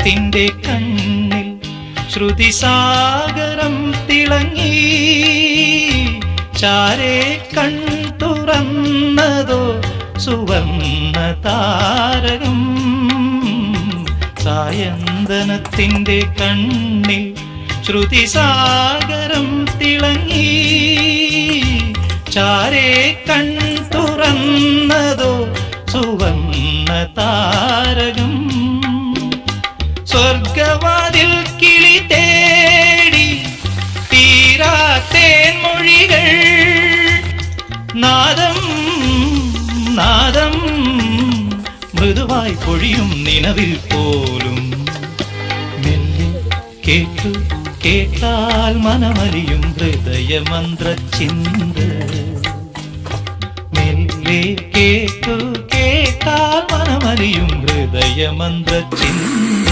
ചന്ദനത്തിൻ്റെ കണ്ണിൽ ശ്രുതിസാഗരം തിളങ്ങി. ചാരേ കൺ തുറന്നതോ സുവർണ താരകം. സായന്തനത്തിൻ്റെ കണ്ണിൽ ശ്രുതിസാഗരം തിളങ്ങി. ചാരേ കൺ തുറന്നതോ സുവർണ താരകം. സ്വർഗവാതിൽ കിളി തേടി തീരാത്തേൻ മൊഴികൾ. നാദം നാദം മൃദുവായി പൊഴിയും നിലവിൽ പോലും. മെല്ലെ കേട്ടു കേട്ടാൽ മനമലിയും ഹൃദയമന്ത്രച്ചിന്ത. മെല്ലെ കേട്ടു കേട്ടാൽ മനമലിയും ഹൃദയമന്ത്രച്ചിന്ത.